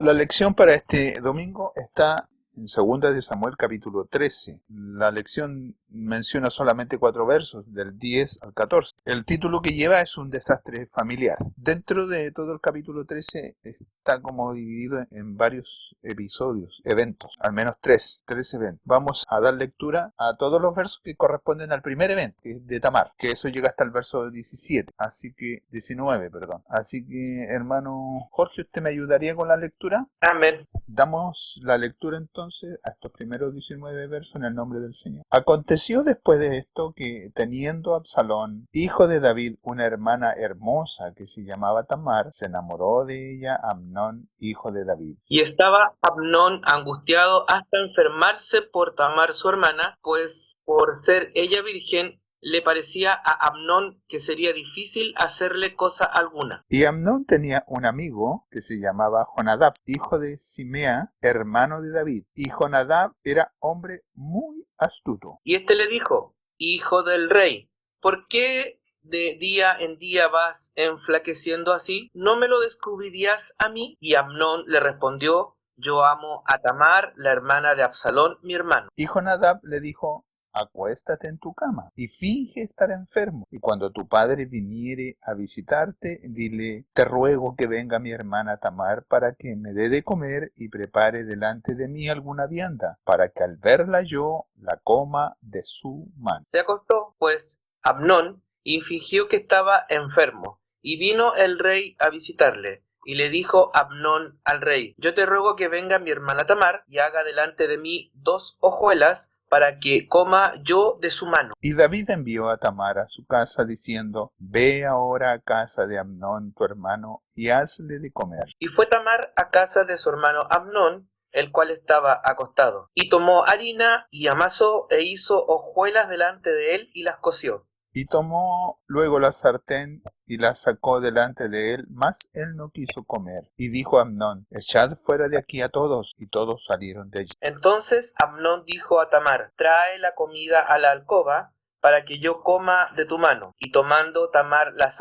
La lección para este domingo está en 2 Samuel capítulo 13. La lección menciona solamente 4 versos, del 10 al 14. El título que lleva es un desastre familiar. Dentro de todo el capítulo 13 está como dividido en varios episodios, eventos, al menos tres eventos. Vamos a dar lectura a todos los versos que corresponden al primer evento, que es de Tamar, que eso llega hasta el verso 17, así que 19, perdón. Así que, hermano Jorge, ¿usted me ayudaría con la lectura? Amén. Damos la lectura entonces a estos primeros 19 versos en el nombre del Señor. Aconteció después de esto que, teniendo Absalón, hijo de David, una hermana hermosa que se llamaba Tamar, se enamoró de ella Amnón, hijo de David. Y estaba Amnón angustiado hasta enfermarse por Tamar su hermana, pues por ser ella virgen, le parecía a Amnón que sería difícil hacerle cosa alguna. Y Amnón tenía un amigo que se llamaba Jonadab, hijo de Simea, hermano de David. Y Jonadab era hombre muy astuto. Y éste le dijo: Hijo del rey, ¿por qué de día en día vas enflaqueciendo así? ¿No me lo descubrirías a mí? Y Amnón le respondió: Yo amo a Tamar, la hermana de Absalón, mi hermano. Y Jonadab le dijo: acuéstate en tu cama y finge estar enfermo. Y cuando tu padre viniere a visitarte, dile: te ruego que venga mi hermana Tamar para que me dé de comer y prepare delante de mí alguna vianda, para que al verla yo la coma de su mano. Se acostó, pues, Amnón y fingió que estaba enfermo. Y vino el rey a visitarle. Y le dijo Amnón al rey: Yo te ruego que venga mi hermana Tamar y haga delante de mí 2 hojuelas para que coma yo de su mano. Y David envió a Tamar a su casa diciendo: ve ahora a casa de Amnón tu hermano y hazle de comer. Y fue Tamar a casa de su hermano Amnón, el cual estaba acostado. Y tomó harina y amasó e hizo hojuelas delante de él y las coció. Y tomó luego la sartén y la sacó delante de él, mas él no quiso comer. Y dijo a Amnón: echad fuera de aquí a todos. Y todos salieron de allí. Entonces Amnón dijo a Tamar: trae la comida a la alcoba, para que yo coma de tu mano. Y tomando Tamar las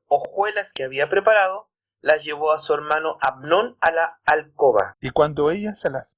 hojuelas que había preparado, las llevó a su hermano Amnón a la alcoba. Y cuando ella se las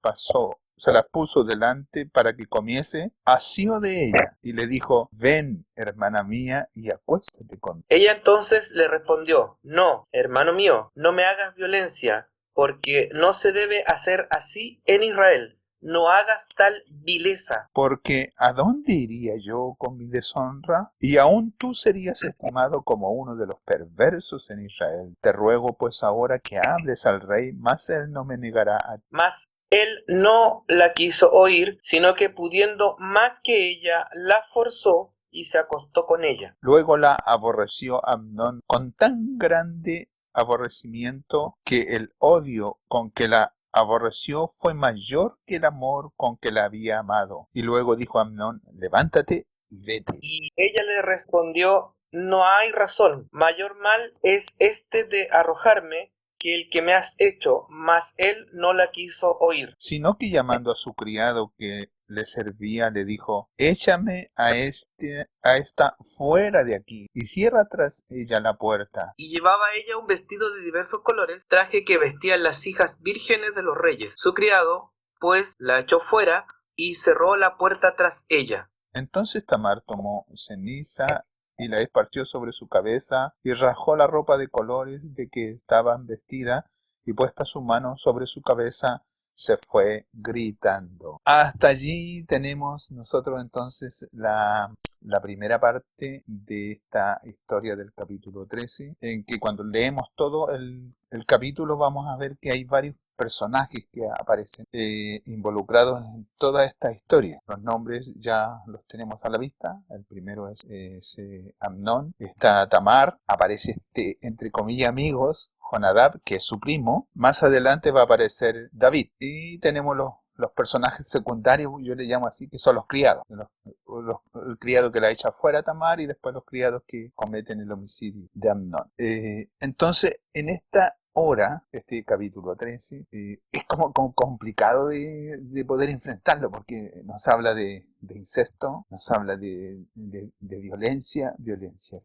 puso delante para que comiese, asió de ella y le dijo: ven, hermana mía, y acuéstate conmigo. Ella entonces le respondió: no, hermano mío, no me hagas violencia, porque no se debe hacer así en Israel. No hagas tal vileza. Porque ¿a dónde iría yo con mi deshonra? Y aún tú serías estimado como uno de los perversos en Israel. Te ruego pues ahora que hables al rey, mas él no me negará a ti. Mas él no la quiso oír, sino que pudiendo más que ella, la forzó y se acostó con ella. Luego la aborreció Amnón con tan grande aborrecimiento que el odio con que la aborreció fue mayor que el amor con que la había amado. Y luego dijo a Amnón: levántate y vete. Y ella le respondió: no hay razón, mayor mal es este de arrojarme que el que me has hecho. Mas él no la quiso oír. Sino que llamando a su criado que le servía, le dijo: échame a esta fuera de aquí, y cierra tras ella la puerta. Y llevaba ella un vestido de diversos colores, traje que vestían las hijas vírgenes de los reyes. Su criado, pues, la echó fuera y cerró la puerta tras ella. Entonces Tamar tomó ceniza y la esparció sobre su cabeza, y rajó la ropa de colores de que estaban vestida, y puesta su mano sobre su cabeza, se fue gritando. Hasta allí tenemos nosotros entonces la primera parte de esta historia del capítulo 13, en que cuando leemos todo el capítulo vamos a ver que hay varios personajes que aparecen involucrados en toda esta historia. Los nombres ya los tenemos a la vista. El primero es Amnón. Está Tamar. Aparece entre comillas, amigos, Jonadab, que es su primo. Más adelante va a aparecer David. Y tenemos los personajes secundarios, yo le llamo así, que son los criados. El criado que la echa fuera a Tamar, y después los criados que cometen el homicidio de Amnón. Entonces, en esta hora, este capítulo 13, es como complicado de poder enfrentarlo, porque nos habla de incesto, nos habla de violencia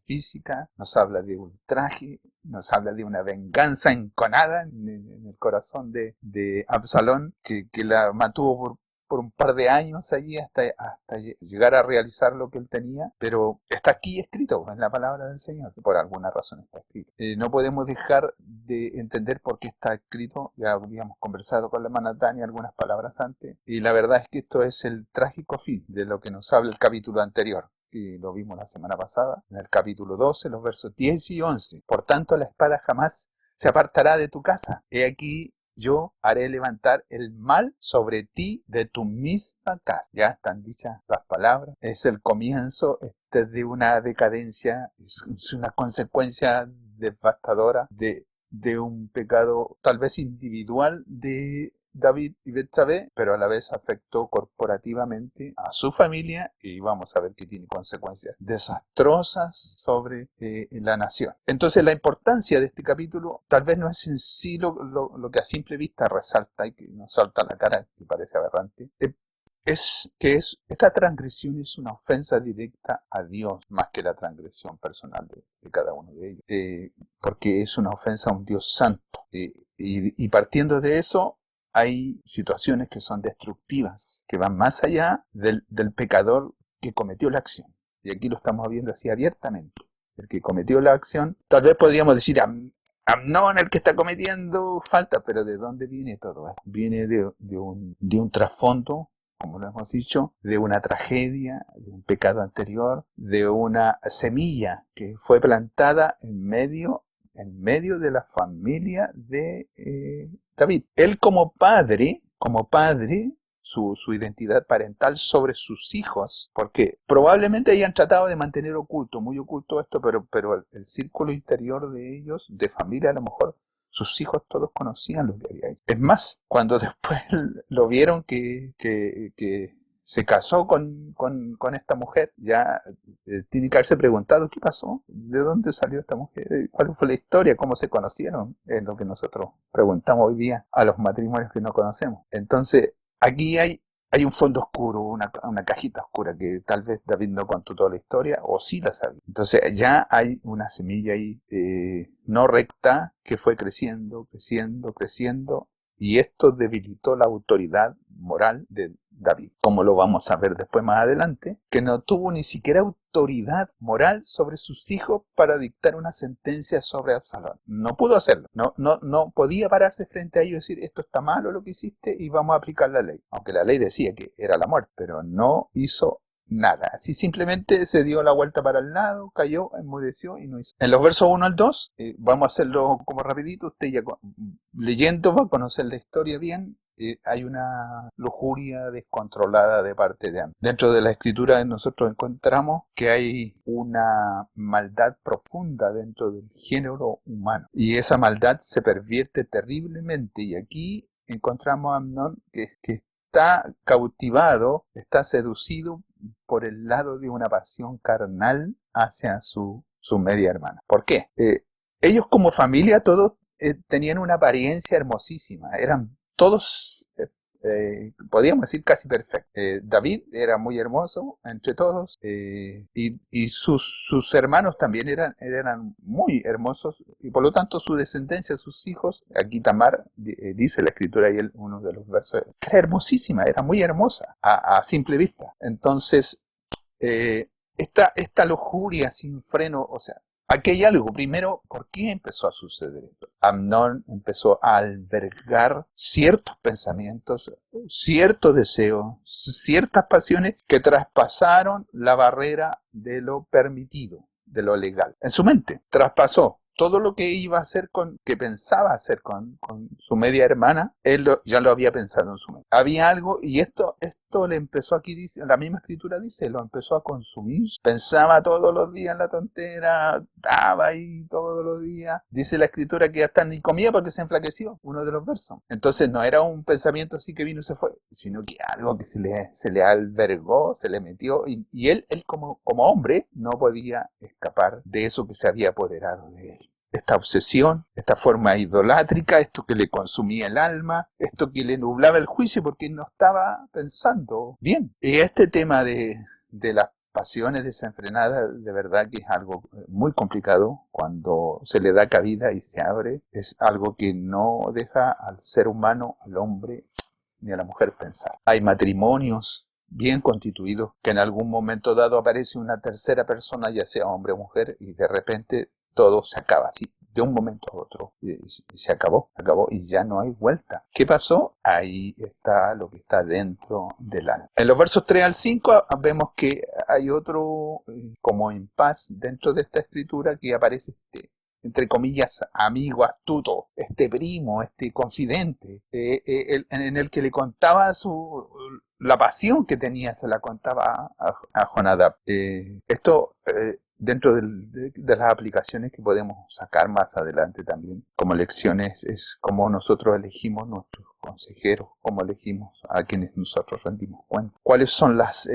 física, nos habla de ultraje, nos habla de una venganza enconada en el corazón de Absalón, que la mantuvo por un par de años allí hasta llegar a realizar lo que él tenía, pero está aquí escrito en la palabra del Señor, que por alguna razón está escrito. No podemos dejar de entender por qué está escrito. Ya habíamos conversado con la hermana Tania algunas palabras antes, y la verdad es que esto es el trágico fin de lo que nos habla el capítulo anterior, y lo vimos la semana pasada, en el capítulo 12, los versos 10 y 11. Por tanto, la espada jamás se apartará de tu casa. He aquí, yo haré levantar el mal sobre ti de tu misma casa. Ya están dichas las palabras. Es el comienzo de una decadencia, es una consecuencia devastadora de un pecado tal vez individual de David y Betsabé, pero a la vez afectó corporativamente a su familia, y vamos a ver que tiene consecuencias desastrosas sobre la nación. Entonces la importancia de este capítulo tal vez no es en sí lo que a simple vista resalta y que nos salta a la cara, que parece aberrante, es que esta transgresión es una ofensa directa a Dios, más que la transgresión personal de cada uno de ellos, porque es una ofensa a un Dios santo, y partiendo de eso, hay situaciones que son destructivas, que van más allá del pecador que cometió la acción. Y aquí lo estamos viendo así abiertamente. El que cometió la acción, tal vez podríamos decir Amnón el que está cometiendo falta, pero ¿de dónde viene todo esto? Viene de un trasfondo, como lo hemos dicho, de una tragedia, de un pecado anterior, de una semilla que fue plantada en medio de la familia de David. Él como padre, su identidad parental sobre sus hijos, porque probablemente hayan tratado de mantener muy oculto esto, pero el círculo interior de ellos, de familia, a lo mejor sus hijos todos conocían lo que había hecho. Es más, cuando después lo vieron que se casó con esta mujer, ya tiene que haberse preguntado qué pasó, de dónde salió esta mujer, cuál fue la historia, cómo se conocieron, es lo que nosotros preguntamos hoy día a los matrimonios que no conocemos. Entonces, aquí hay un fondo oscuro, una cajita oscura que tal vez David no contó toda la historia, o sí la sabía. Entonces ya hay una semilla ahí no recta que fue creciendo, y esto debilitó la autoridad moral de David, como lo vamos a ver después más adelante, que no tuvo ni siquiera autoridad moral sobre sus hijos para dictar una sentencia sobre Absalón. No pudo hacerlo, no podía pararse frente a ellos y decir esto está malo lo que hiciste y vamos a aplicar la ley, aunque la ley decía que era la muerte, pero no hizo nada, así simplemente se dio la vuelta para el lado, cayó, enmudeció y no hizo. En los versos 1 al 2, vamos a hacerlo como rapidito, usted ya leyendo va a conocer la historia bien. Hay una lujuria descontrolada de parte de Amnón. Dentro de la escritura nosotros encontramos que hay una maldad profunda dentro del género humano, y esa maldad se pervierte terriblemente, y aquí encontramos a Amnón que está cautivado, está seducido por el lado de una pasión carnal hacia su media hermana. ¿Por qué? Ellos como familia todos tenían una apariencia hermosísima, eran todos, podríamos decir casi perfectos. David era muy hermoso entre todos, y sus hermanos también eran muy hermosos, y por lo tanto su descendencia, sus hijos, aquí Tamar, dice la escritura ahí uno de los versos, que era hermosísima, era muy hermosa a simple vista. Entonces, esta lujuria sin freno, o sea, aquí hay algo. Primero, ¿por qué empezó a suceder esto? Amnón empezó a albergar ciertos pensamientos, ciertos deseos, ciertas pasiones que traspasaron la barrera de lo permitido, de lo legal. En su mente, traspasó todo lo que iba a hacer que pensaba hacer con su media hermana, él ya lo había pensado en su mente. Había algo, y esto le empezó, aquí dice, la misma escritura dice, lo empezó a consumir. Pensaba todos los días en la tontera, estaba ahí todos los días. Dice la escritura que hasta ni comía porque se enflaqueció, uno de los versos. Entonces no era un pensamiento así que vino y se fue, sino que algo que se le albergó, se le metió, y él como hombre no podía escapar de eso que se había apoderado de él. Esta obsesión, esta forma idolátrica, esto que le consumía el alma, esto que le nublaba el juicio porque no estaba pensando bien. Y este tema de las pasiones desenfrenadas, de verdad que es algo muy complicado cuando se le da cabida y se abre. Es algo que no deja al ser humano, al hombre ni a la mujer pensar. Hay matrimonios bien constituidos que en algún momento dado aparece una tercera persona, ya sea hombre o mujer, y de repente todo se acaba así, de un momento a otro. Y se acabó y ya no hay vuelta. ¿Qué pasó? Ahí está lo que está dentro del alma. En los versos 3 al 5 vemos que hay otro como impas dentro de esta escritura que aparece entre comillas, amigo astuto, primo, confidente, en el que le contaba la pasión que tenía, se la contaba a Jonadab. Esto dentro de las aplicaciones que podemos sacar más adelante también como lecciones es como nosotros elegimos nuestros consejeros, como elegimos a quienes nosotros rendimos cuenta. ¿Cuáles son las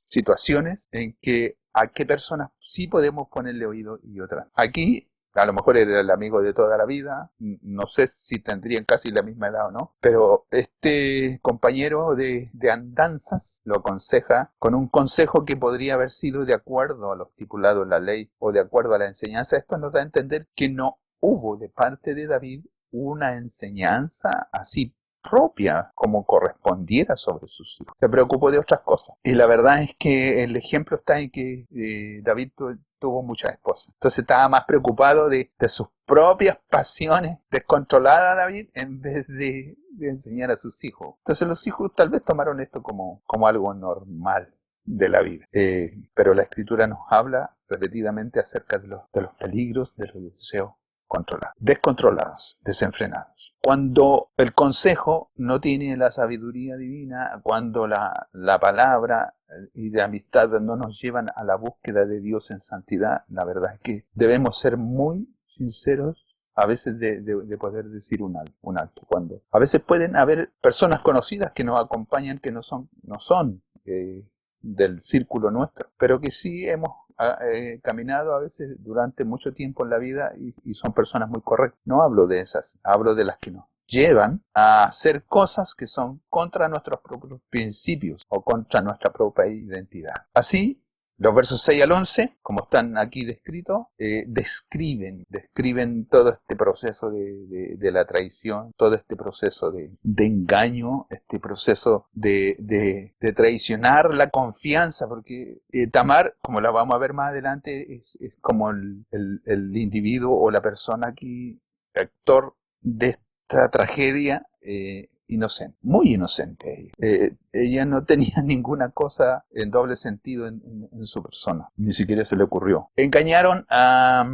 situaciones en que a qué personas sí podemos ponerle oído y otras? Aquí a lo mejor era el amigo de toda la vida, no sé si tendrían casi la misma edad o no, pero este compañero de andanzas lo aconseja con un consejo que podría haber sido de acuerdo a lo estipulado en la ley o de acuerdo a la enseñanza. Esto nos da a entender que no hubo de parte de David una enseñanza así propia como correspondiera sobre sus hijos. Se preocupó de otras cosas. Y la verdad es que el ejemplo está en que David tuvo muchas esposas. Entonces estaba más preocupado de sus propias pasiones descontroladas, David, en vez de enseñar a sus hijos. Entonces los hijos tal vez tomaron esto como algo normal de la vida. Pero la Escritura nos habla repetidamente acerca de los peligros de los deseos controlados, descontrolados, desenfrenados. Cuando el consejo no tiene la sabiduría divina, cuando la palabra y de amistad no nos llevan a la búsqueda de Dios en santidad, la verdad es que debemos ser muy sinceros a veces de poder decir un alto. Cuando a veces pueden haber personas conocidas que nos acompañan que no son del círculo nuestro, pero que sí hemos caminado a veces durante mucho tiempo en la vida y son personas muy correctas. No hablo de esas, hablo de las que nos llevan a hacer cosas que son contra nuestros propios principios o contra nuestra propia identidad. Así, los versos 6 al 11, como están aquí descritos, describen todo este proceso de la traición, todo este proceso de engaño, este proceso de traicionar la confianza, porque Tamar, como la vamos a ver más adelante, es como el individuo o la persona aquí, actor de esta tragedia, inocente, muy inocente. Ella no tenía ninguna cosa en doble sentido en su persona, ni siquiera se le ocurrió. Engañaron a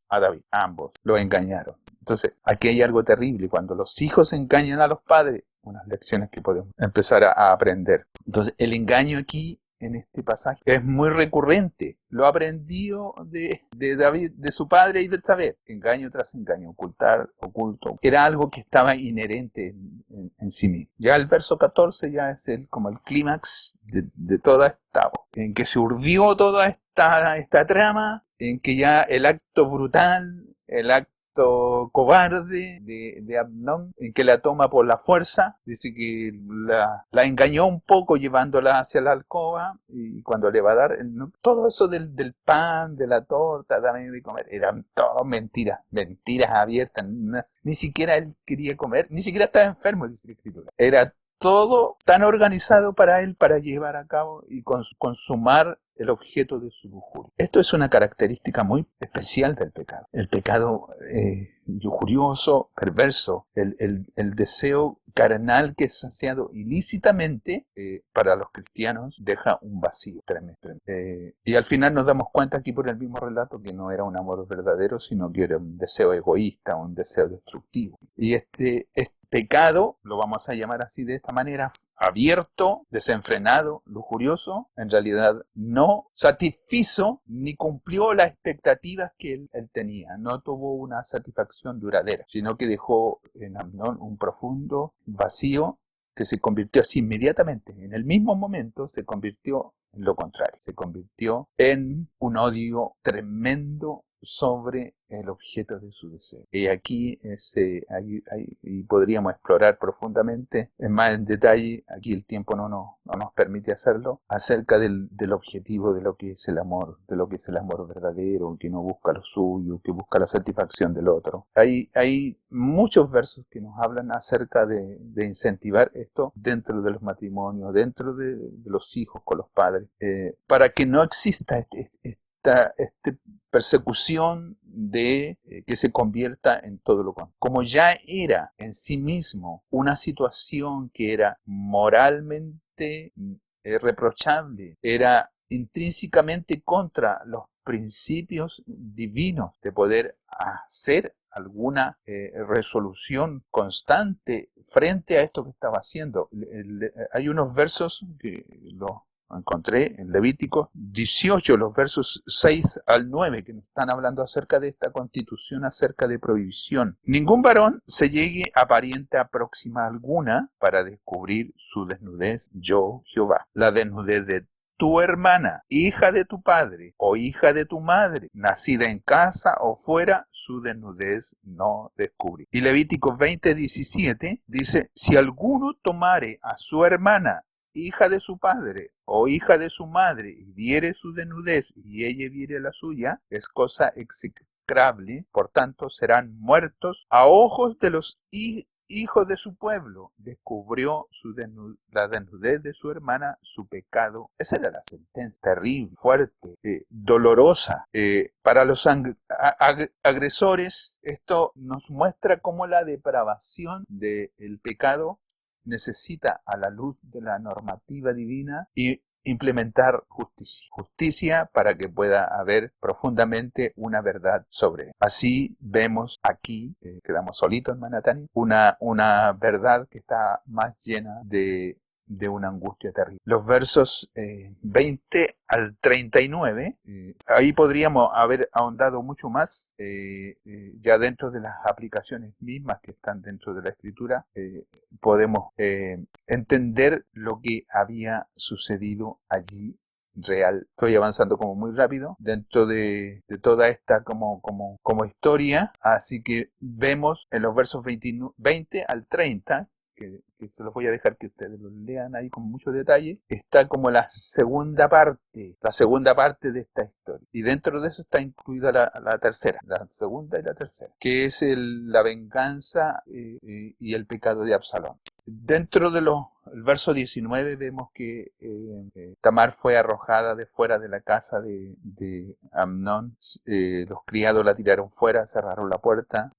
David, a ambos lo engañaron. Entonces, aquí hay algo terrible, cuando los hijos engañan a los padres, unas lecciones que podemos empezar a aprender. Entonces, el engaño aquí en este pasaje es muy recurrente. Lo aprendió de David, de su padre y de Betsabé. Engaño tras engaño, oculto. Era algo que estaba inherente en sí mismo. Ya el verso 14 ya es como el clímax de toda esta, en que se urdió toda esta trama, en que ya el acto brutal, el acto cobarde de Amnón, en que la toma por la fuerza, dice que la engañó un poco llevándola hacia la alcoba, y cuando le va a dar, todo eso del pan, de la torta, dame de comer, eran todo mentiras abiertas, ni siquiera él quería comer, ni siquiera estaba enfermo, dice la Escritura. Era todo tan organizado para él para llevar a cabo y consumar el objeto de su lujuria. Esto es una característica muy especial del pecado. El pecado lujurioso, perverso, el deseo carnal que es saciado ilícitamente, para los cristianos deja un vacío tremendo. Y al final nos damos cuenta aquí por el mismo relato que no era un amor verdadero, sino que era un deseo egoísta, un deseo destructivo. Y este pecado, lo vamos a llamar así de esta manera, abierto, desenfrenado, lujurioso, en realidad no satisfizo ni cumplió las expectativas que él tenía. No tuvo una satisfacción duradera, sino que dejó en Amnón un profundo vacío que se convirtió así inmediatamente, en el mismo momento se convirtió en lo contrario, se convirtió en un odio tremendo sobre el objeto de su deseo. Y aquí y podríamos explorar profundamente, más en detalle, aquí el tiempo no nos permite hacerlo, acerca del objetivo de lo que es el amor, de lo que es el amor verdadero, que no busca lo suyo, que busca la satisfacción del otro. Hay muchos versos que nos hablan acerca de incentivar esto dentro de los matrimonios, dentro de los hijos con los padres, para que no exista esta persecución de que se convierta en todo lo contrario. Como ya era en sí mismo una situación que era moralmente reprochable, era intrínsecamente contra los principios divinos de poder hacer alguna resolución constante frente a esto que estaba haciendo. Hay unos versos que los encontré en Levítico 18, los versos 6 al 9, que nos están hablando acerca de esta constitución, acerca de prohibición. Ningún varón se llegue a pariente próxima alguna para descubrir su desnudez, yo, Jehová. La desnudez de tu hermana, hija de tu padre o hija de tu madre, nacida en casa o fuera, su desnudez no descubrir. Y Levítico 20:17 dice, si alguno tomare a su hermana, hija de su padre o hija de su madre, y viere su desnudez y ella viere la suya, es cosa execrable, por tanto serán muertos a ojos de los hijos de su pueblo. Descubrió la desnudez de su hermana, su pecado. Esa era la sentencia, terrible, fuerte, dolorosa. Para los agresores, esto nos muestra cómo la depravación del pecado necesita, a la luz de la normativa divina, y implementar justicia. Justicia para que pueda haber profundamente una verdad sobre él. Así vemos aquí, quedamos solitos en Manatán, una verdad que está más llena de una angustia terrible. Los versos 20 al 39, ahí podríamos haber ahondado mucho más, ya dentro de las aplicaciones mismas que están dentro de la escritura, podemos entender lo que había sucedido allí real. Estoy avanzando como muy rápido dentro de toda esta como historia, así que vemos en los versos 20 al 30, que se los voy a dejar que ustedes los lean ahí con mucho detalle, está como la segunda parte de esta historia. Y dentro de eso está incluida la tercera, la segunda y la tercera, que es la venganza y el pecado de Absalón. Dentro de el verso 19 vemos que Tamar fue arrojada de fuera de la casa de Amnón. Los criados la tiraron fuera, cerraron la puerta.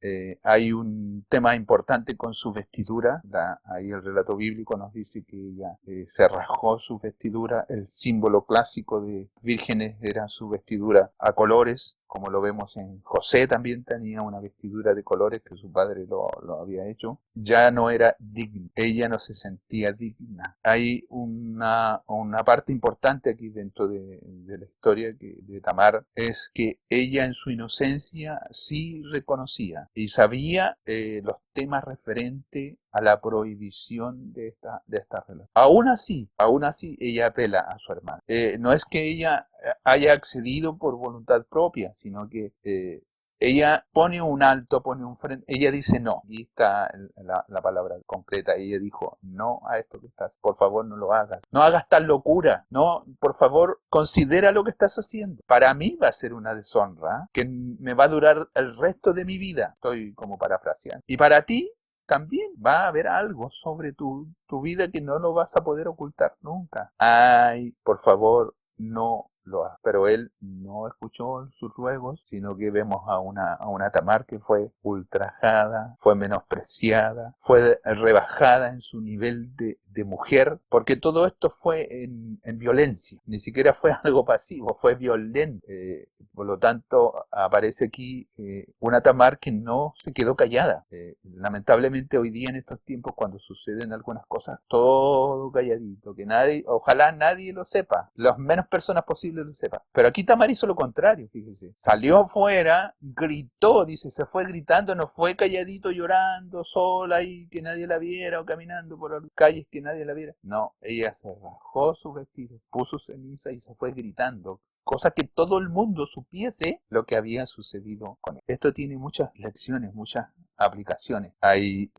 Hay un tema importante con su vestidura. Ahí el relato bíblico nos dice que ella se rasgó su vestidura. El símbolo clásico de vírgenes era su vestidura a colores, como lo vemos en José. También tenía una vestidura de colores que su padre lo había hecho. Ya no era digna, ella no se sentía digna. Hay una parte importante aquí dentro de la historia de Tamar, es que ella en su inocencia sí reconocía y sabía los temas referentes a la prohibición de esta relación. Aún así ella apela a su hermana. No es que ella haya accedido por voluntad propia, sino que ella pone un alto, pone un freno, ella dice no, y está la palabra concreta, ella dijo no a esto que estás, por favor no lo hagas, no hagas tal locura, no, por favor considera lo que estás haciendo, para mí va a ser una deshonra que me va a durar el resto de mi vida, estoy como parafraseando, y para ti también va a haber algo sobre tu vida que no lo vas a poder ocultar nunca. Ay, por favor, no lo haga. Pero él no escuchó sus ruegos, sino que vemos a una Tamar que fue ultrajada, fue menospreciada, fue rebajada en su nivel de mujer, porque todo esto fue en violencia, ni siquiera fue algo pasivo, fue violento. Por lo tanto, aparece aquí una Tamar que no se quedó callada. Lamentablemente hoy día en estos tiempos, cuando suceden algunas cosas, todo calladito, que ojalá nadie lo sepa, las menos personas posibles lo sepan. Pero aquí Tamar hizo lo contrario, fíjese. Salió afuera, gritó, dice, se fue gritando, no fue calladito llorando, sola y que nadie la viera, o caminando por las calles que nadie la viera. No, ella se rajó sus vestidos, puso ceniza y se fue gritando. cosa que todo el mundo supiese lo que había sucedido con él. Esto tiene muchas lecciones, muchas aplicaciones. Ahí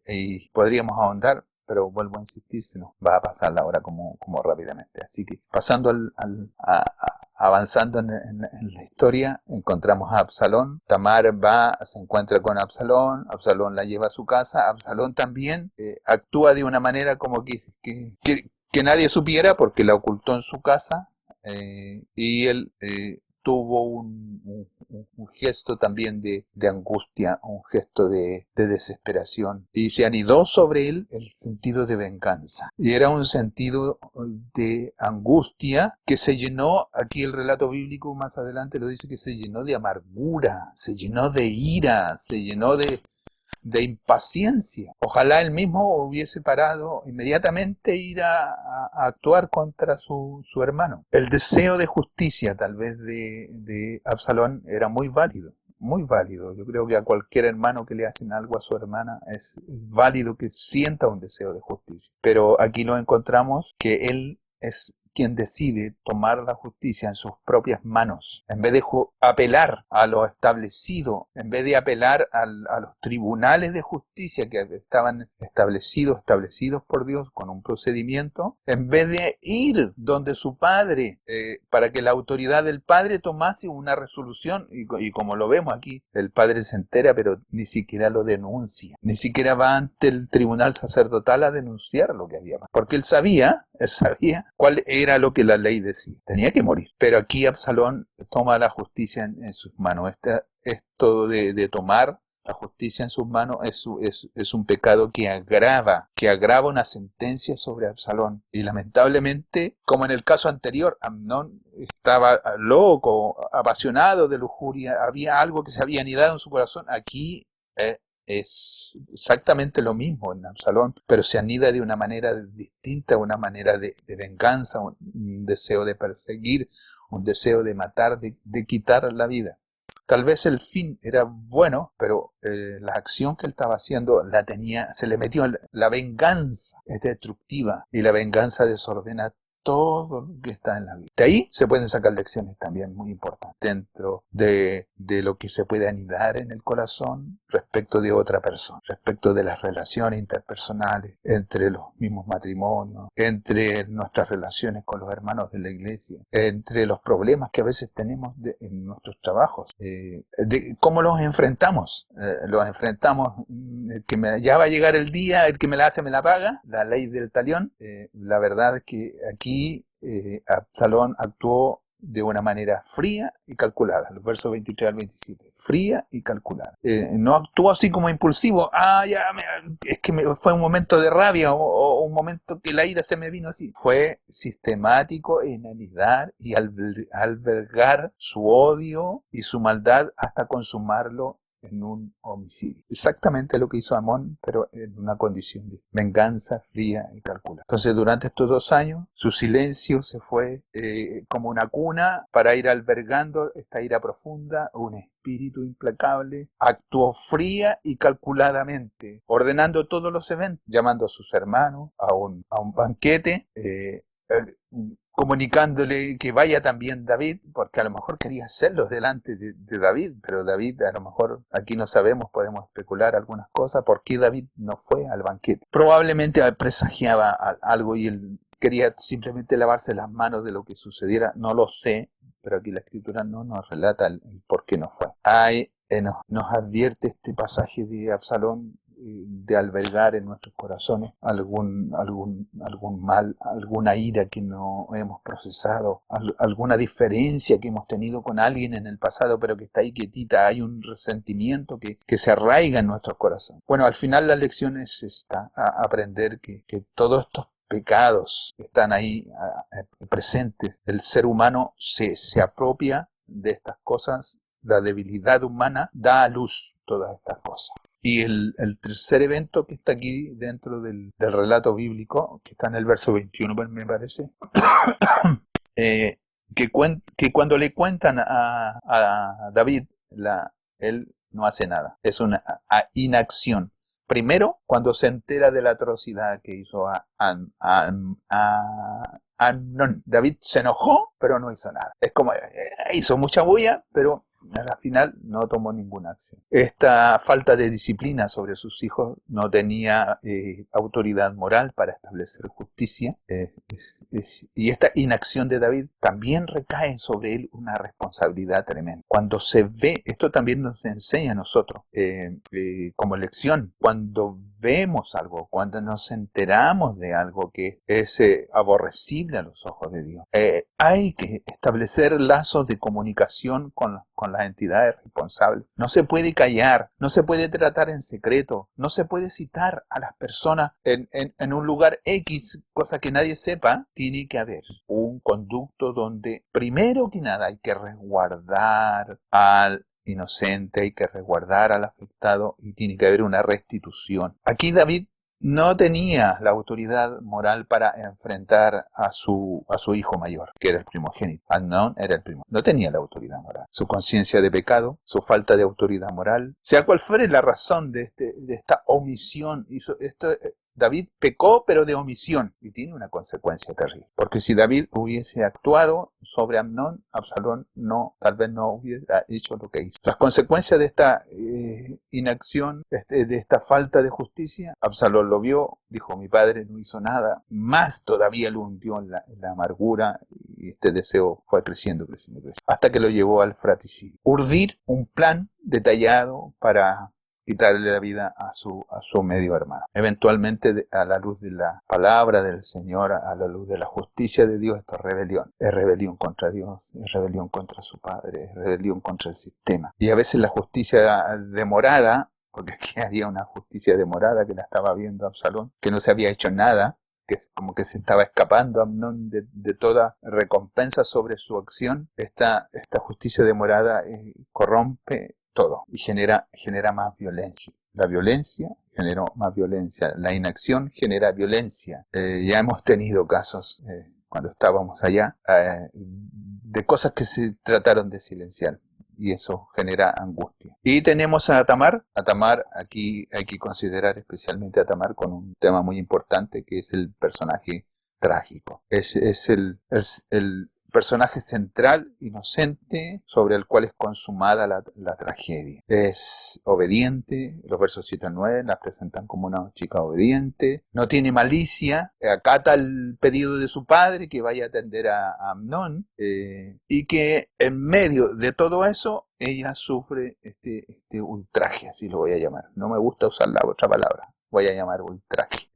podríamos ahondar, pero vuelvo a insistir, se nos va a pasar la hora como rápidamente. Así que pasando avanzando en la historia, encontramos a Absalón. Tamar se encuentra con Absalón, Absalón la lleva a su casa. Absalón también actúa de una manera como que nadie supiera, porque la ocultó en su casa, y él tuvo un gesto también de angustia, un gesto de desesperación, y se anidó sobre él el sentido de venganza, y era un sentido de angustia que se llenó. Aquí el relato bíblico más adelante lo dice, que se llenó de amargura, se llenó de ira, se llenó de impaciencia. Ojalá él mismo hubiese parado inmediatamente ir a actuar contra su hermano. El deseo de justicia tal vez de Absalón era muy válido. Muy válido. Yo creo que a cualquier hermano que le hacen algo a su hermana es válido que sienta un deseo de justicia. Pero aquí lo encontramos que él es quien decide tomar la justicia en sus propias manos, en vez de apelar a lo establecido, en vez de apelar a los tribunales de justicia que estaban establecidos por Dios con un procedimiento, en vez de ir donde su padre, para que la autoridad del padre tomase una resolución, y como lo vemos aquí, el padre se entera, pero ni siquiera lo denuncia, ni siquiera va ante el tribunal sacerdotal a denunciar lo que había pasado, porque él sabía cuál era lo que la ley decía. Tenía que morir. Pero aquí Absalón toma la justicia en sus manos. Esto de tomar la justicia en sus manos es un pecado que agrava una sentencia sobre Absalón. Y lamentablemente, como en el caso anterior, Amnón estaba loco, apasionado de lujuria, había algo que se había anidado en su corazón. Aquí es exactamente lo mismo en Absalón, pero se anida de una manera distinta, una manera de venganza, un deseo de perseguir, un deseo de matar, de quitar la vida. Tal vez el fin era bueno, pero la acción que él estaba haciendo se le metió. La venganza es destructiva y la venganza desordena todo lo que está en la vida. De ahí se pueden sacar lecciones también muy importantes dentro de lo que se puede anidar en el corazón respecto de otra persona, respecto de las relaciones interpersonales, entre los mismos matrimonios, entre nuestras relaciones con los hermanos de la iglesia, entre los problemas que a veces tenemos en nuestros trabajos, de cómo los enfrentamos. El que ya va a llegar el día, el que me la hace me la paga, la ley del talión. La verdad es que aquí Absalón actuó de una manera fría y calculada. Los versos 23 al 27. Fría y calculada. No actuó así como impulsivo. Es que fue un momento de rabia o un momento que la ira se me vino así. Fue sistemático en anidar y albergar su odio y su maldad hasta consumarlo en un homicidio. Exactamente lo que hizo Amón, pero en una condición de venganza fría y calculada. Entonces, durante estos 2 años, su silencio se fue como una cuna para ir albergando esta ira profunda, un espíritu implacable. Actuó fría y calculadamente, ordenando todos los eventos, llamando a sus hermanos a un banquete, comunicándole que vaya también David, porque a lo mejor quería hacerlo delante de David, pero David, a lo mejor aquí no sabemos, podemos especular algunas cosas, por qué David no fue al banquete. Probablemente presagiaba algo y él quería simplemente lavarse las manos de lo que sucediera, no lo sé, pero aquí la escritura no nos relata el por qué no fue. Nos advierte este pasaje de Absalón de albergar en nuestros corazones algún mal, alguna ira que no hemos procesado, alguna diferencia que hemos tenido con alguien en el pasado, pero que está ahí quietita. Hay un resentimiento que se arraiga en nuestros corazones. Bueno, al final la lección es esta, aprender que todos estos pecados que están ahí presentes, el ser humano se apropia de estas cosas, la debilidad humana da a luz todas estas cosas. Y el tercer evento que está aquí dentro del relato bíblico, que está en el verso 21, me parece, que cuando le cuentan a David, él no hace nada, es una inacción. Primero, cuando se entera de la atrocidad que hizo Amnón. David se enojó, pero no hizo nada. Es como, hizo mucha bulla, pero al final no tomó ninguna acción. Esta falta de disciplina sobre sus hijos, no tenía autoridad moral para establecer justicia, y esta inacción de David también recae sobre él una responsabilidad tremenda. Cuando se ve, esto también nos enseña a nosotros como lección, cuando vemos algo, cuando nos enteramos de algo que es aborrecible a los ojos de Dios, hay que establecer lazos de comunicación con las entidades responsables. No se puede callar, no se puede tratar en secreto, no se puede citar a las personas en un lugar X, cosa que nadie sepa. Tiene que haber un conducto donde, primero que nada, hay que resguardar al inocente, hay que resguardar al afectado y tiene que haber una restitución. Aquí David no tenía la autoridad moral para enfrentar a su hijo mayor, que era el primogénito. Amnón era el primogénito. No tenía la autoridad moral. Su conciencia de pecado, su falta de autoridad moral, sea cual fuere la razón de esta omisión, David pecó, pero de omisión, y tiene una consecuencia terrible. Porque si David hubiese actuado sobre Amnón, Absalón tal vez no hubiera hecho lo que hizo. Las consecuencias de esta inacción, de esta falta de justicia, Absalón lo vio, dijo, mi padre no hizo nada, más todavía lo hundió en la amargura, y este deseo fue creciendo, hasta que lo llevó al fratricidio. Urdir un plan detallado para quitarle la vida a su medio hermano. Eventualmente, a la luz de la palabra del Señor, a la luz de la justicia de Dios, esto es rebelión. Es rebelión contra Dios, es rebelión contra su Padre, es rebelión contra el sistema. Y a veces la justicia demorada, porque aquí había una justicia demorada que la estaba viendo Absalón, que no se había hecho nada, que como que se estaba escapando Amnón de toda recompensa sobre su acción. Esta justicia demorada corrompe todo y genera más violencia. La violencia generó más violencia, la inacción genera violencia. Ya hemos tenido casos cuando estábamos allá de cosas que se trataron de silenciar y eso genera angustia. Y tenemos a Tamar. Aquí hay que considerar especialmente a Tamar con un tema muy importante que es el personaje trágico. Es el personaje central, inocente, sobre el cual es consumada la tragedia. Es obediente, los versos 7 al 9 la presentan como una chica obediente, no tiene malicia, acata el pedido de su padre que vaya a atender a Amnón, y que en medio de todo eso ella sufre este ultraje, así lo voy a llamar. No me gusta usar la otra palabra. Voy a llamar ultraje.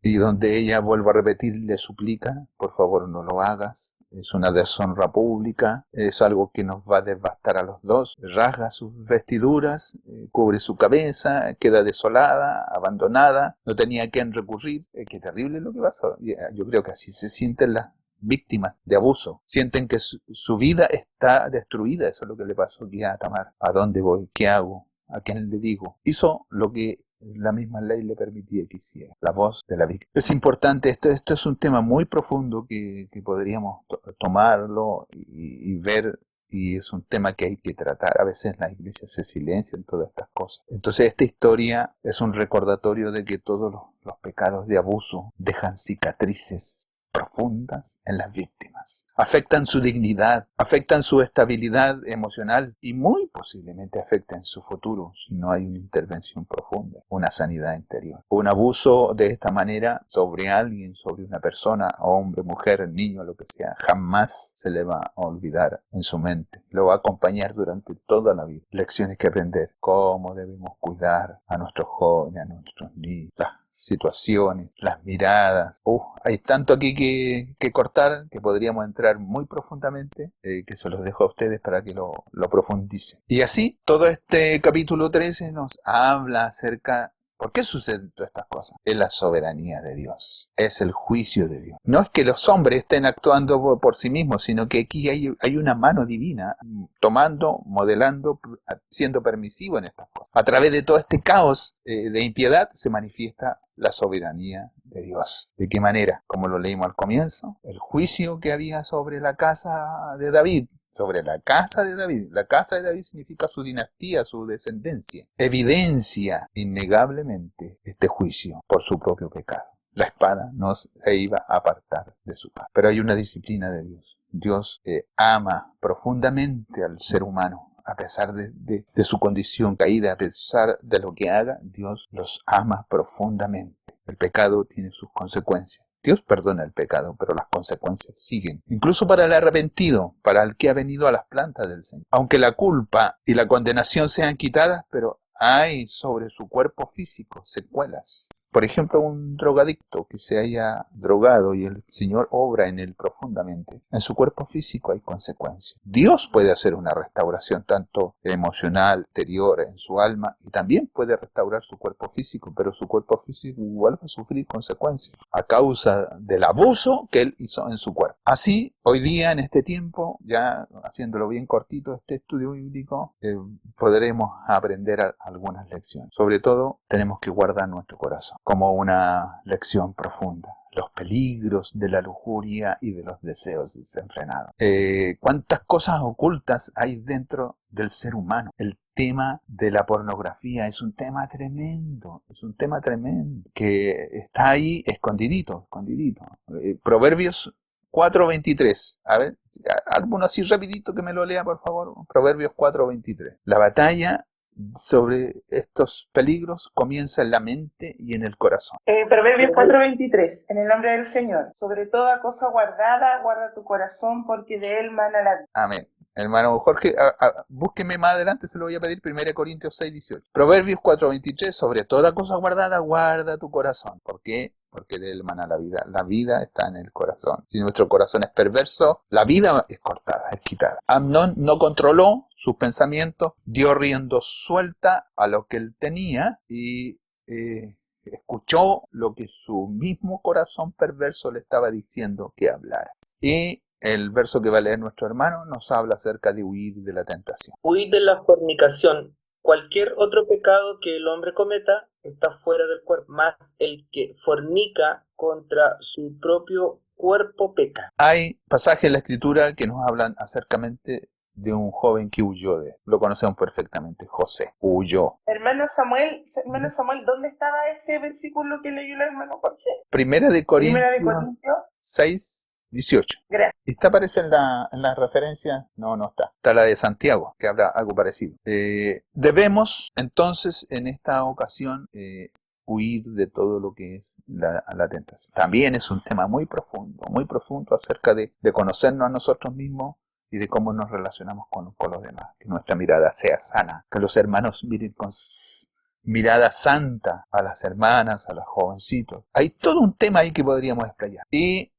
Y donde ella, vuelvo a repetir, le suplica, por favor no lo hagas. Es una deshonra pública, es algo que nos va a devastar a los dos. Rasga sus vestiduras, cubre su cabeza, queda desolada, abandonada, no tenía a quién recurrir. Qué terrible lo que pasó. Yo creo que así se sienten las víctimas de abuso. Sienten que su vida está destruida. Eso es lo que le pasó aquí a Tamar. ¿A dónde voy? ¿Qué hago? ¿A quién le digo? Hizo lo que la misma ley le permitía que hiciera, la voz de la víctima. Es importante, esto es un tema muy profundo que podríamos tomarlo y ver, y es un tema que hay que tratar. A veces la iglesia se silencia en todas estas cosas. Entonces esta historia es un recordatorio de que todos los pecados de abuso dejan cicatrices profundas en las víctimas. Afectan su dignidad, afectan su estabilidad emocional y muy posiblemente afecten su futuro si no hay una intervención profunda, una sanidad interior. Un abuso de esta manera sobre alguien, sobre una persona, hombre, mujer, niño, lo que sea, jamás se le va a olvidar en su mente. Lo va a acompañar durante toda la vida. Lecciones que aprender, cómo debemos cuidar a nuestros jóvenes, a nuestros niños, las situaciones, las miradas. Hay tanto aquí que cortar, que podríamos entrar muy profundamente, que se los dejo a ustedes para que lo profundicen. Y así, todo este capítulo 13 nos habla acerca. ¿Por qué suceden todas estas cosas? Es la soberanía de Dios, es el juicio de Dios. No es que los hombres estén actuando por sí mismos, sino que aquí hay una mano divina tomando, modelando, siendo permisivo en estas cosas. A través de todo este caos de impiedad se manifiesta la soberanía de Dios. ¿De qué manera? Como lo leímos al comienzo, el juicio que había sobre la casa de David, sobre la casa de David. La casa de David significa su dinastía, su descendencia. Evidencia innegablemente este juicio por su propio pecado. La espada no se iba a apartar de su paz. Pero hay una disciplina de Dios. Dios ama profundamente al ser humano. A pesar de su condición caída, a pesar de lo que haga, Dios los ama profundamente. El pecado tiene sus consecuencias. Dios perdona el pecado, pero las consecuencias siguen. Incluso para el arrepentido, para el que ha venido a las plantas del Señor. Aunque la culpa y la condenación sean quitadas, pero hay sobre su cuerpo físico secuelas. Por ejemplo, un drogadicto que se haya drogado y el Señor obra en él profundamente. En su cuerpo físico hay consecuencias. Dios puede hacer una restauración tanto emocional, exterior, en su alma, y también puede restaurar su cuerpo físico, pero su cuerpo físico igual va a sufrir consecuencias a causa del abuso que él hizo en su cuerpo. Así, hoy día, en este tiempo, ya haciéndolo bien cortito, este estudio bíblico, podremos aprender algunas lecciones. Sobre todo, tenemos que guardar nuestro corazón como una lección profunda. Los peligros de la lujuria y de los deseos desenfrenados. ¿Cuántas cosas ocultas hay dentro del ser humano? El tema de la pornografía es un tema tremendo, que está ahí escondidito. Proverbios 4:23. A ver, alguno así rapidito que me lo lea, por favor. Proverbios 4:23. La batalla sobre estos peligros comienza en la mente y en el corazón. Proverbios 4:23. En el nombre del Señor. Sobre toda cosa guardada, guarda tu corazón, porque de él mana la vida. Amén. Hermano Jorge, búsqueme más adelante, se lo voy a pedir, 1 Corintios 6:18. Proverbios 4:23, sobre toda cosa guardada, guarda tu corazón. ¿Por qué? Porque de él mana la vida. La vida está en el corazón. Si nuestro corazón es perverso, la vida es cortada, es quitada. Amnón no controló sus pensamientos, dio rienda suelta a lo que él tenía y escuchó lo que su mismo corazón perverso le estaba diciendo que hablara. Y el verso que va a leer nuestro hermano nos habla acerca de huir de la tentación. Huir de la fornicación. Cualquier otro pecado que el hombre cometa está fuera del cuerpo, más el que fornica contra su propio cuerpo peca. Hay pasajes en la Escritura que nos hablan acercamente de un joven que huyó de él. Lo conocemos perfectamente, José. Huyó. Hermano Samuel, ¿dónde estaba ese versículo que leyó el hermano Jorge? Primera de Corintios 6:18. 6:18. Gracias. ¿Esta aparece en la referencia? No está. Está la de Santiago, que habla algo parecido. Debemos, entonces, en esta ocasión, huir de todo lo que es la tentación. También es un tema muy profundo acerca de conocernos a nosotros mismos y de cómo nos relacionamos con los demás. Que nuestra mirada sea sana, que los hermanos miren con mirada santa a las hermanas, a los jovencitos. Hay todo un tema ahí que podríamos explayar. Y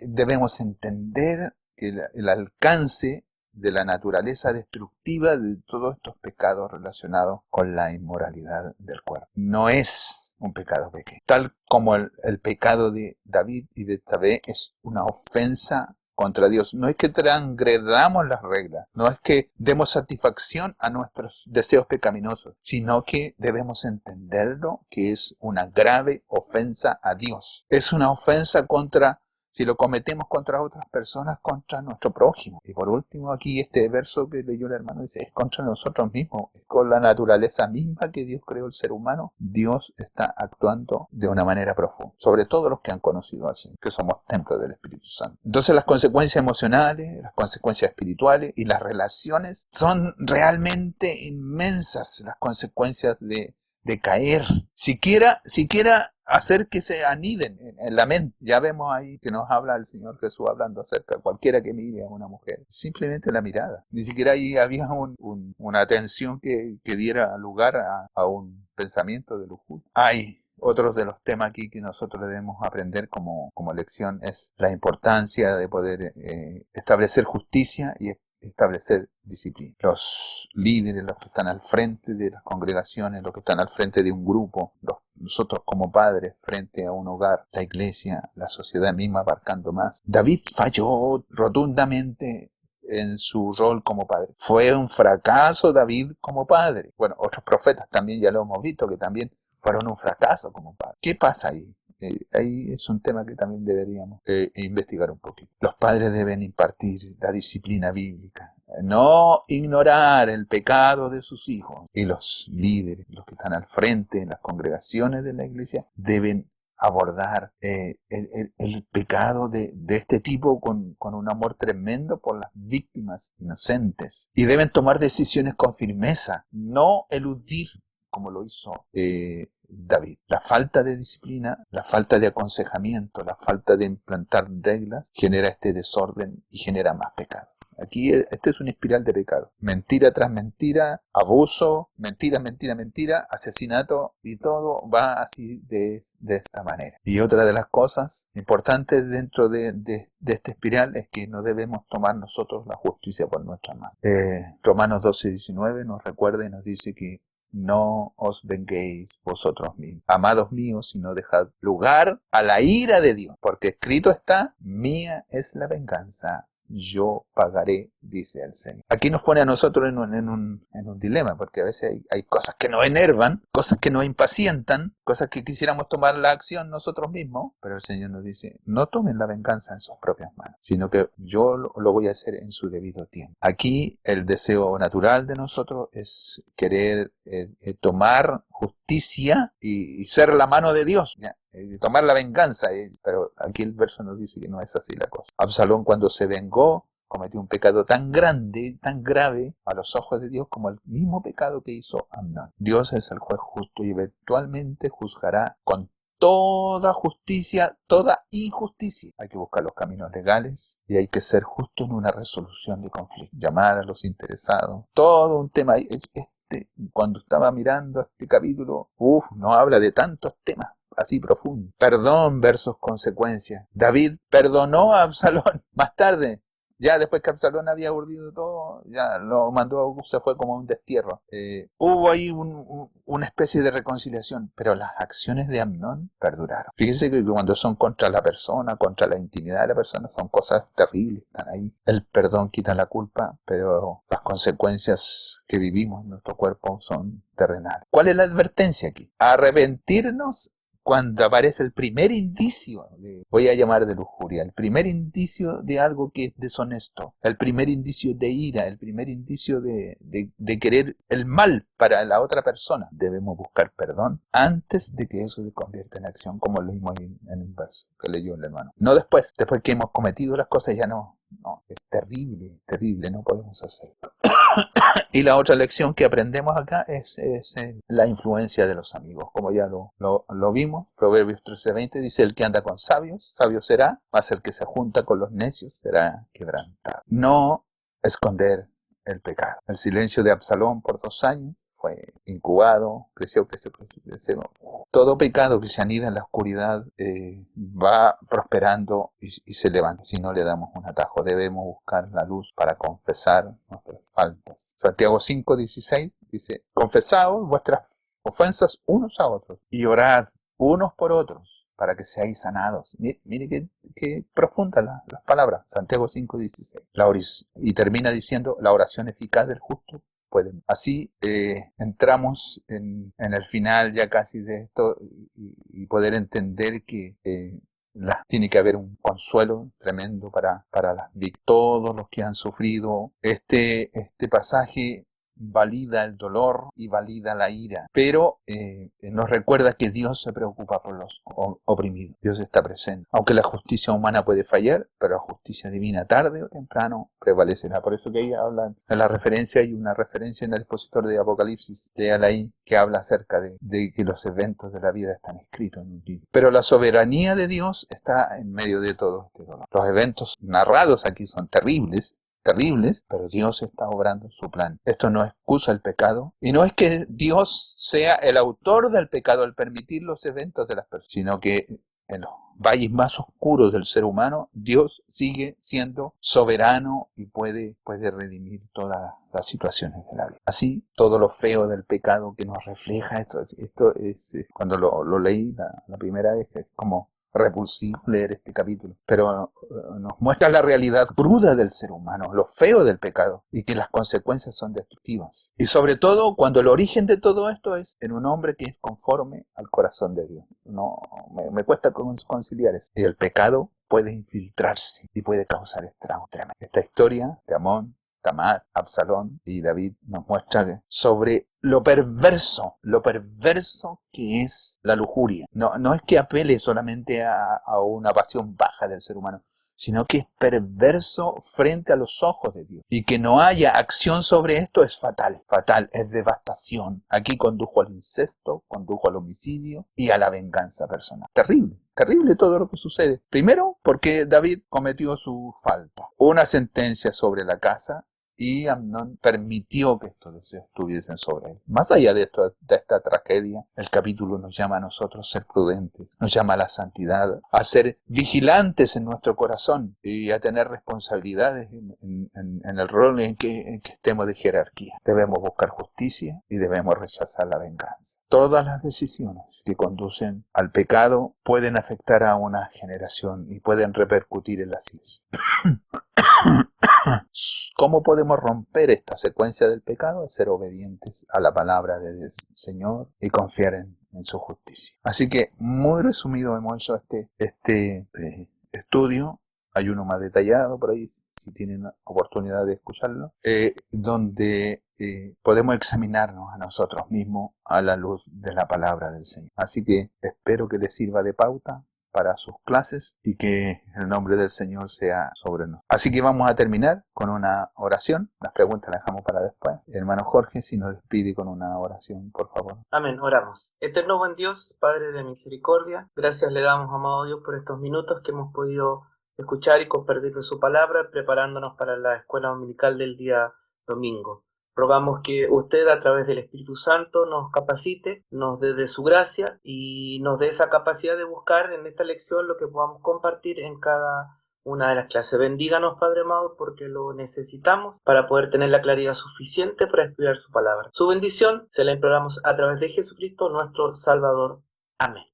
debemos entender que el alcance de la naturaleza destructiva de todos estos pecados relacionados con la inmoralidad del cuerpo. No es un pecado pequeño. Tal como el pecado de David y de Betsabé es una ofensa contra Dios. No es que transgredamos las reglas, no es que demos satisfacción a nuestros deseos pecaminosos, sino que debemos entenderlo que es una grave ofensa a Dios. Es una ofensa si lo cometemos contra otras personas, contra nuestro prójimo. Y por último, aquí este verso que leyó el hermano dice, es contra nosotros mismos, es con la naturaleza misma que Dios creó el ser humano. Dios está actuando de una manera profunda, sobre todo los que han conocido al Señor, que somos templos del Espíritu Santo. Entonces las consecuencias emocionales, las consecuencias espirituales y las relaciones son realmente inmensas, las consecuencias de caer. Siquiera hacer que se aniden en la mente. Ya vemos ahí que nos habla el Señor Jesús hablando acerca de cualquiera que mire a una mujer. Simplemente la mirada. Ni siquiera ahí había una atención que diera lugar a un pensamiento de lujuria. Hay otros de los temas aquí que nosotros debemos aprender como lección es la importancia de poder establecer justicia y establecer disciplina. Los líderes, los que están al frente de las congregaciones, los que están al frente de un grupo, nosotros como padres frente a un hogar, la iglesia, la sociedad misma abarcando más. David falló rotundamente en su rol como padre. Fue un fracaso David como padre. Bueno, otros profetas también ya lo hemos visto que también fueron un fracaso como padre. ¿Qué pasa ahí? Ahí es un tema que también deberíamos investigar un poquito. Los padres deben impartir la disciplina bíblica, no ignorar el pecado de sus hijos. Y los líderes, los que están al frente en las congregaciones de la iglesia, deben abordar el pecado de este tipo con un amor tremendo por las víctimas inocentes. Y deben tomar decisiones con firmeza, no eludir como lo hizo David. La falta de disciplina, la falta de aconsejamiento, la falta de implantar reglas genera este desorden y genera más pecado. Aquí este es una espiral de pecado. Mentira tras mentira, abuso, mentira, asesinato, y todo va así de esta manera. Y otra de las cosas importantes dentro de esta espiral es que no debemos tomar nosotros la justicia por nuestra mano. Romanos 12:19 nos recuerda y nos dice que no os venguéis vosotros mismos, amados míos, sino dejad lugar a la ira de Dios, porque escrito está: mía es la venganza, yo pagaré, dice el Señor. Aquí nos pone a nosotros en un dilema, porque a veces hay cosas que nos enervan, cosas que nos impacientan, cosas que quisiéramos tomar la acción nosotros mismos, pero el Señor nos dice: no tomen la venganza en sus propias manos, sino que yo lo voy a hacer en su debido tiempo. Aquí el deseo natural de nosotros es querer tomar justicia y ser la mano de Dios, ¿ya? Tomar la venganza, pero aquí el verso nos dice que no es así la cosa. Absalón, cuando se vengó, cometió un pecado tan grande, tan grave a los ojos de Dios como el mismo pecado que hizo Amnón. Dios es el juez justo y eventualmente juzgará con toda justicia, toda injusticia. Hay que buscar los caminos legales y hay que ser justo en una resolución de conflicto. Llamar a los interesados. Todo un tema. Cuando estaba mirando este capítulo, no habla de tantos temas así profundo. Perdón versus consecuencias. David perdonó a Absalón más tarde. Ya después que Absalón había urdido todo, ya lo mandó, se fue como un destierro. Hubo ahí una especie de reconciliación, pero las acciones de Amnón perduraron. Fíjense que cuando son contra la persona, contra la intimidad de la persona, son cosas terribles, están ahí. El perdón quita la culpa, pero las consecuencias que vivimos en nuestro cuerpo son terrenales. ¿Cuál es la advertencia aquí? Arrepentirnos cuando aparece el primer indicio, voy a llamar de lujuria, el primer indicio de algo que es deshonesto, el primer indicio de ira, el primer indicio de querer el mal para la otra persona, debemos buscar perdón antes de que eso se convierta en acción, como leímos en el verso que leyó el hermano. No después que hemos cometido las cosas ya no, es terrible, no podemos hacerlo. Y la otra lección que aprendemos acá es la influencia de los amigos, como ya lo vimos. Proverbios 13:20 dice: el que anda con sabios, sabio será, mas el que se junta con los necios será quebrantado. No esconder el pecado. El silencio de Absalón por 2 años fue incubado, creció. Todo pecado que se anida en la oscuridad va prosperando y se levanta. Si no le damos un atajo, debemos buscar la luz para confesar nuestras faltas. Santiago 5:16 dice: confesaos vuestras ofensas unos a otros y orad unos por otros para que seáis sanados. Mire qué profunda las palabras. Santiago 5:16. Y termina diciendo: la oración eficaz del justo. Así entramos en el final ya casi de esto y poder entender que tiene que haber un consuelo tremendo para todos los que han sufrido. Este pasaje valida el dolor y valida la ira, pero nos recuerda que Dios se preocupa por los oprimidos. Dios está presente. Aunque la justicia humana puede fallar, pero la justicia divina tarde o temprano prevalecerá. Por eso que ahí habla en la referencia, hay una referencia en el expositor de Apocalipsis, léala ahí, que habla acerca de que los eventos de la vida están escritos en un libro. Pero la soberanía de Dios está en medio de todo este dolor. Los eventos narrados aquí son terribles, pero Dios está obrando su plan. Esto no excusa el pecado, y no es que Dios sea el autor del pecado al permitir los eventos de las personas, sino que en los valles más oscuros del ser humano, Dios sigue siendo soberano y puede redimir todas las situaciones de la vida. Así, todo lo feo del pecado que nos refleja esto es cuando lo leí la primera vez, es como repulsivo leer este capítulo, pero nos muestra la realidad cruda del ser humano, lo feo del pecado y que las consecuencias son destructivas. Y sobre todo cuando el origen de todo esto es en un hombre que es conforme al corazón de Dios. No, me cuesta conciliar eso. Y el pecado puede infiltrarse y puede causar estragos tremendos. Esta historia de Amón, Tamar, Absalón y David nos muestra sobre lo perverso que es la lujuria. No es que apele solamente a una pasión baja del ser humano, sino que es perverso frente a los ojos de Dios. Y que no haya acción sobre esto es fatal, es devastación. Aquí condujo al incesto, condujo al homicidio y a la venganza personal. Terrible todo lo que sucede. Primero, porque David cometió su falta. Una sentencia sobre la casa y Amnón permitió que estos deseos estuviesen sobre él. Más allá de esta tragedia, el capítulo nos llama a nosotros a ser prudentes, nos llama a la santidad, a ser vigilantes en nuestro corazón y a tener responsabilidades en el rol en que estemos de jerarquía. Debemos buscar justicia y debemos rechazar la venganza. Todas las decisiones que conducen al pecado pueden afectar a una generación y pueden repercutir en la ciencia. ¿Cómo podemos romper esta secuencia del pecado? Es ser obedientes a la palabra del Señor y confiar en su justicia. Así que, muy resumido, hemos hecho este estudio. Hay uno más detallado por ahí, si tienen oportunidad de escucharlo, donde podemos examinarnos a nosotros mismos a la luz de la palabra del Señor. Así que espero que les sirva de pauta para sus clases y que el nombre del Señor sea sobre nosotros. Así que vamos a terminar con una oración. Las preguntas las dejamos para después. El hermano Jorge, si nos despide con una oración, por favor. Amén, oramos. Eterno buen Dios, Padre de misericordia, gracias le damos, amado Dios, por estos minutos que hemos podido escuchar y compartir de su palabra, preparándonos para la escuela dominical del día domingo. Rogamos que usted a través del Espíritu Santo nos capacite, nos dé de su gracia y nos dé esa capacidad de buscar en esta lección lo que podamos compartir en cada una de las clases. Bendíganos, Padre amado, porque lo necesitamos para poder tener la claridad suficiente para estudiar su palabra. Su bendición se la imploramos a través de Jesucristo, nuestro Salvador. Amén.